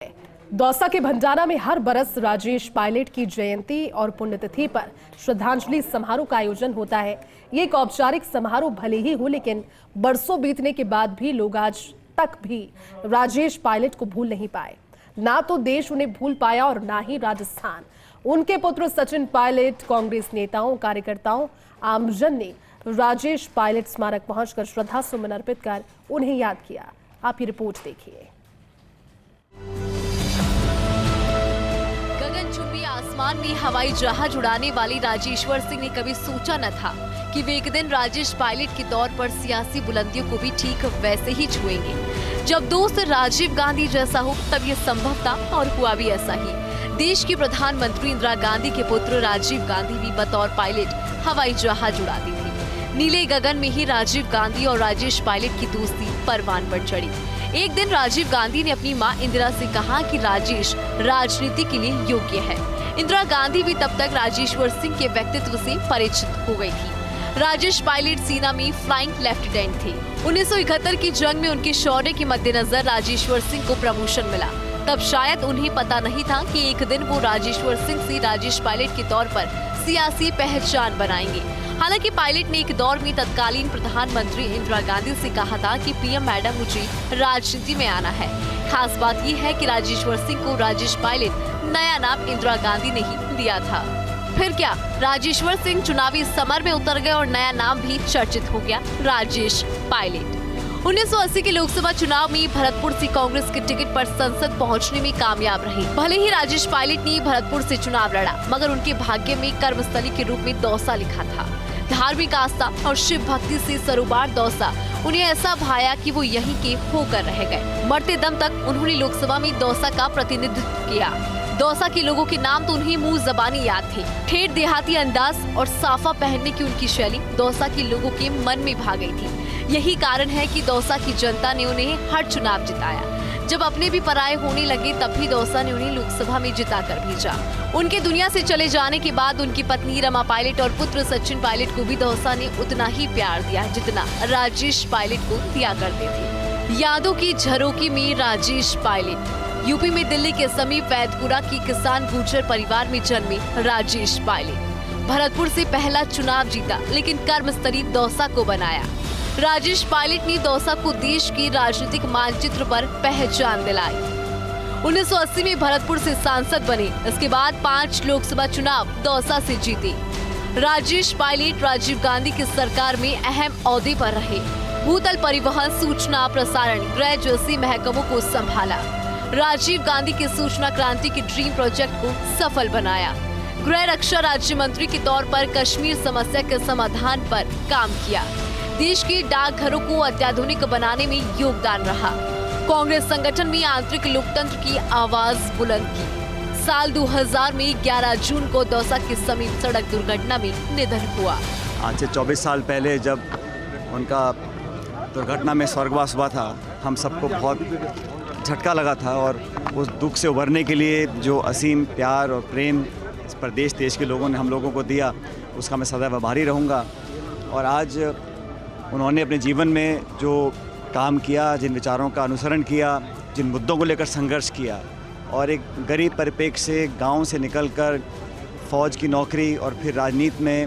दौसा के भंडारा में हर बरस राजेश पायलट की जयंती और पुण्यतिथि पर श्रद्धांजलि समारोह का आयोजन होता है। ये एक औपचारिक समारोह भले ही हो, लेकिन बरसों बीतने के बाद भी लोग आज तक भी राजेश पायलट को भूल नहीं पाए। ना तो देश उन्हें भूल पाया और ना ही राजस्थान। उनके पुत्र सचिन पायलट, कांग्रेस नेताओं, कार्यकर्ताओं, आमजन ने राजेश पायलट स्मारक पहुंचकर श्रद्धा सुमन अर्पित कर उन्हें याद किया। आप ये रिपोर्ट देखिए। गगनचुंबी आसमान में हवाई जहाज उड़ाने वाले राजेश्वर सिंह ने कभी सोचा न था कि वे एक दिन राजेश पायलट के तौर पर सियासी बुलंदियों को भी ठीक वैसे ही छुएंगे। जब दोस्त राजीव गांधी जैसा हो तब ये संभव था और हुआ भी ऐसा ही। देश की प्रधानमंत्री इंदिरा गांधी के पुत्र राजीव गांधी भी बतौर पायलट हवाई जहाज उड़ाती थी। नीले गगन में ही राजीव गांधी और राजेश पायलट की दोस्ती परवान पर चढ़ी। एक दिन राजीव गांधी ने अपनी मां इंदिरा से कहा कि राजेश राजनीति के लिए योग्य है। इंदिरा गांधी भी तब तक राजेश्वर सिंह के व्यक्तित्व से परिचित हो गई थी। राजेश पायलट सेना में फ्लाइंग लेफ्टिनेंट थे। 1971 की जंग में उनके शौर्य के मद्देनजर राजेश्वर सिंह को प्रमोशन मिला। तब शायद उन्हें पता नहीं था कि एक दिन वो राजेश्वर सिंह से राजेश पायलट के तौर पर सियासी पहचान बनाएंगे। हालांकि पायलट ने एक दौर में तत्कालीन प्रधानमंत्री इंदिरा गांधी से कहा था कि पीएम मैडम, मुझे राजनीति में आना है। खास बात यह है कि राजेश्वर सिंह को राजेश पायलट नया नाम इंदिरा गांधी ने ही दिया था। फिर क्या, राजेश्वर सिंह चुनावी समर में उतर गए और नया नाम भी चर्चित हो गया, राजेश पायलट। 1980 के लोकसभा चुनाव में भरतपुर से कांग्रेस के टिकट पर संसद पहुंचने में कामयाब रहे। भले ही राजेश पायलट ने भरतपुर से चुनाव लड़ा, मगर उनके भाग्य में कर्मस्थली के रूप में दौसा लिखा था। धार्मिक आस्था और शिव भक्ति से सरोबार दौसा उन्हें ऐसा भाया कि वो यहीं के होकर रह गए। मरते दम तक उन्होंने लोकसभा में दौसा का प्रतिनिधित्व किया। दौसा के लोगों के नाम तो उन्हें मुंह जबानी याद थे। ठेठ देहाती अंदाज और साफा पहनने की उनकी शैली दौसा के लोगों के मन में भा गई थी। यही कारण है कि दौसा की जनता ने उन्हें हर चुनाव जिताया। जब अपने भी पराये होने लगे तब भी दौसा ने उन्हें लोकसभा में जिताकर भेजा। उनके दुनिया से चले जाने के बाद उनकी पत्नी रमा पायलट और पुत्र सचिन पायलट को भी दौसा ने उतना ही प्यार दिया जितना राजेश पायलट को दिया करते थे। यादों की झरोखी में राजेश पायलट। यूपी में दिल्ली के समीप वैदपुरा की किसान गुर्जर परिवार में जन्मे राजेश पायलट भरतपुर से पहला चुनाव जीता, लेकिन कर्मस्थली दौसा को बनाया। राजेश पायलट ने दौसा को देश की राजनीतिक मानचित्र पर पहचान दिलाई। 1980 में भरतपुर से सांसद बने। इसके बाद 5 लोकसभा चुनाव दौसा से जीते। राजेश पायलट राजीव गांधी की सरकार में अहम ओहदे पर रहे। भूतल परिवहन, सूचना प्रसारण, गृह जैसी महकमों को संभाला। राजीव गांधी के सूचना क्रांति के ड्रीम प्रोजेक्ट को सफल बनाया। गृह रक्षा राज्य मंत्री के तौर पर कश्मीर समस्या के समाधान पर काम किया। देश के डाकघरों को अत्याधुनिक बनाने में योगदान रहा। कांग्रेस संगठन में आंतरिक लोकतंत्र की आवाज बुलंद की। साल 2000 में 11 जून को दौसा के समीप सड़क दुर्घटना में निधन हुआ। आज से 24 साल पहले जब उनका दुर्घटना में स्वर्गवास हुआ था, हम सबको बहुत झटका लगा था और उस दुख से उभरने के लिए जो असीम प्यार और प्रेम इस प्रदेश देश के लोगों ने हम लोगों को दिया, उसका मैं सदैव आभारी रहूँगा। और आज उन्होंने अपने जीवन में जो काम किया, जिन विचारों का अनुसरण किया, जिन मुद्दों को लेकर संघर्ष किया और एक गरीब परिप्रेक्ष्य से गांव से निकलकर फौज की नौकरी और फिर राजनीति में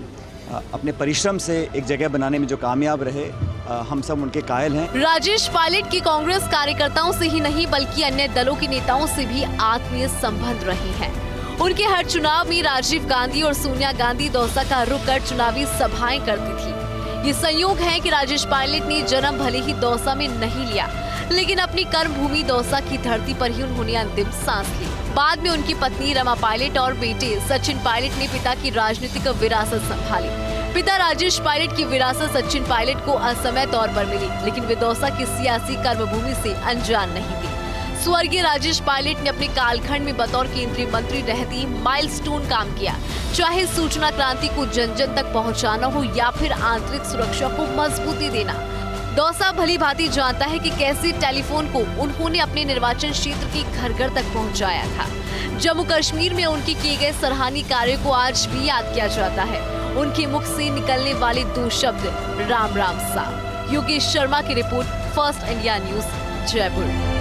अपने परिश्रम से एक जगह बनाने में जो कामयाब रहे, हम सब उनके कायल हैं। राजेश पायलट की कांग्रेस कार्यकर्ताओं से ही नहीं बल्कि अन्य दलों के नेताओं से भी आत्मीय संबंध रहे हैं। उनके हर चुनाव में राजीव गांधी और सोनिया गांधी दौसा का रुख कर चुनावी सभाएं करती थी। ये संयोग है कि राजेश पायलट ने जन्म भले ही दौसा में नहीं लिया, लेकिन अपनी कर्मभूमि दौसा की धरती पर ही उन्होंने अंतिम सांस ली। बाद में उनकी पत्नी रमा पायलट और बेटे सचिन पायलट ने पिता की राजनीतिक विरासत संभाली। पिता राजेश पायलट की विरासत सचिन पायलट को असमय तौर पर मिली, लेकिन वे दौसा की सियासी कर्मभूमि से अनजान नहीं थे। स्वर्गीय राजेश पायलट ने अपने कालखंड में बतौर केंद्रीय मंत्री रहती माइलस्टोन काम किया। चाहे सूचना क्रांति को जन जन तक पहुंचाना हो या फिर आंतरिक सुरक्षा को मजबूती देना। दौसा भली भांति जानता है कि कैसे टेलीफोन को उन्होंने अपने निर्वाचन क्षेत्र के घर घर तक पहुंचाया था। जम्मू कश्मीर में उनके किए गए सराहनीय कार्य को आज भी याद किया जाता है। उनके मुख से निकलने वाले 2 शब्द, राम राम सा। योगेश शर्मा की report, first India news, Jaipur.